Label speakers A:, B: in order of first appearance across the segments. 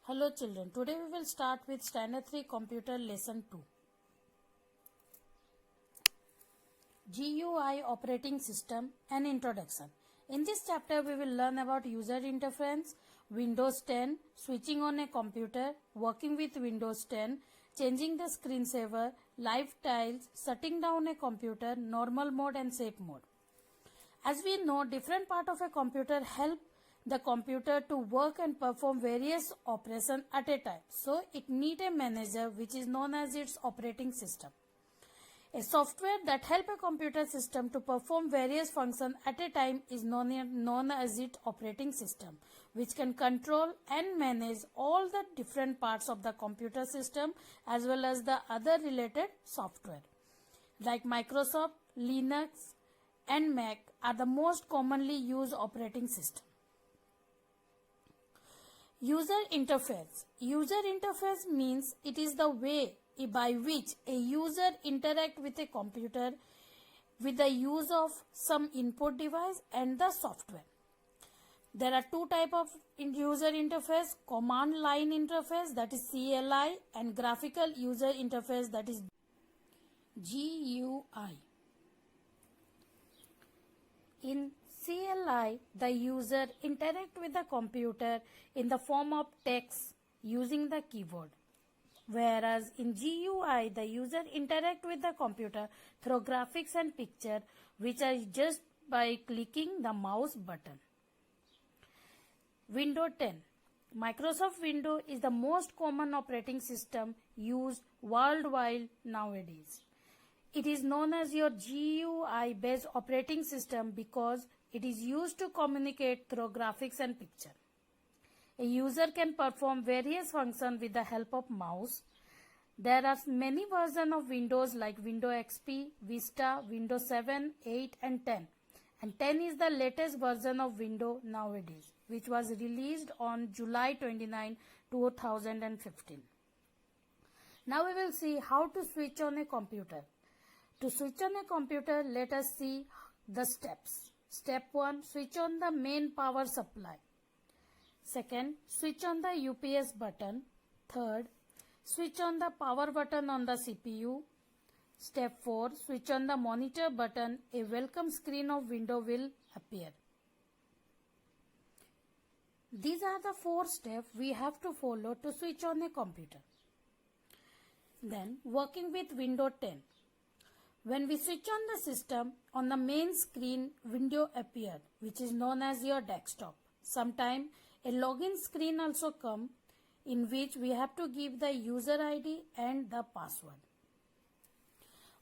A: Hello children, today we will start with Std-iii Computer Lesson 2. GUI Operating System and Introduction. In this chapter we will learn about user interface, Windows 10, switching on a computer, working with Windows 10, changing the screensaver, live tiles, shutting down a computer, normal mode and safe mode. As we know, different parts of a computer help the computer to work and perform various operations at a time. So it needs a manager which is known as its operating system. A software that helps a computer system to perform various functions at a time is known as its operating system, which can control and manage all the different parts of the computer system as well as the other related software. Like Microsoft, Linux and Mac are the most commonly used operating system. User interface. User interface means it is the way by which a user interacts with a computer with the use of some input device and the software. There are two types of user interface, command line interface that is CLI and graphical user interface that is GUI. In CLI, the user interacts with the computer in the form of text using the keyboard. Whereas in GUI, the user interacts with the computer through graphics and picture, which are just by clicking the mouse button. Windows 10. Microsoft Windows is the most common operating system used worldwide nowadays. It is known as your GUI-based operating system because it is used to communicate through graphics and picture. A user can perform various functions with the help of mouse. There are many versions of Windows like Windows XP, Vista, Windows 7, 8 and 10. And 10 is the latest version of Windows nowadays, which was released on July 29, 2015. Now we will see how to switch on a computer. To switch on a computer, let us see the steps. Step 1. Switch on the main power supply. Second, switch on the UPS button. Third, switch on the power button on the CPU. Step 4. Switch on the monitor button. A welcome screen of window will appear. These are the 4 steps we have to follow to switch on a computer. Then, working with Windows 10. When we switch on the system, on the main screen window appears, which is known as your desktop. Sometimes a login screen also comes, in which we have to give the user ID and the password.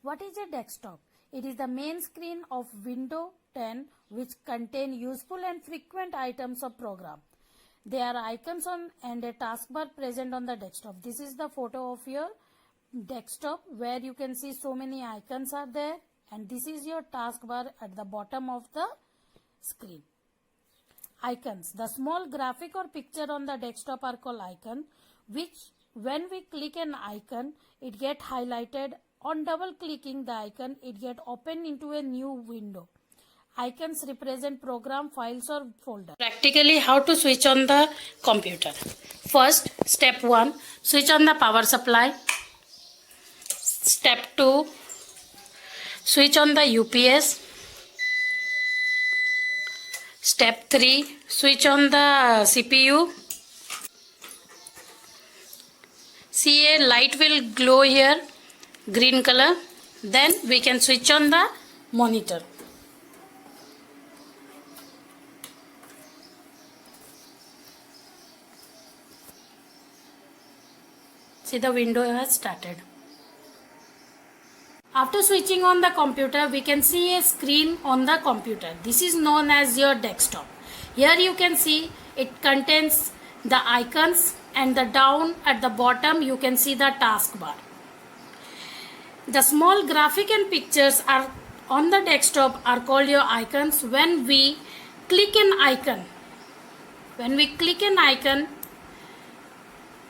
A: What is a desktop? It is the main screen of Windows 10 which contains useful and frequent items of program. There are icons and a taskbar present on the desktop. This is the photo of your desktop where you can see so many icons are there, and this is your taskbar at the bottom of the screen. Icons. The small graphic or picture on the desktop are called icon, which when we click an icon, it get highlighted. On double clicking the icon, it get opened into a new window. Icons represent program, files or folder. Practically how to switch on the computer. First, step 1, switch on the power supply. Step 2, switch on the UPS. Step 3, switch on the CPU. See, a light will glow here, green color. Then we can switch on the monitor. See, the window has started. After switching on the computer, we can see a screen on the computer. This is known as your desktop. Here you can see it contains the icons, and down at the bottom you can see the taskbar. The small graphic and pictures are on the desktop are called your icons. When we click an icon,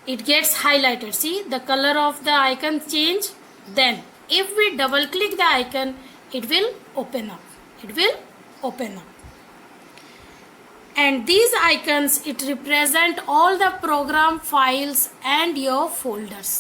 A: it gets highlighted. See, the color of the icon change. Then if we double click the icon, it will open up. And these icons, it represent all the program files and your folders.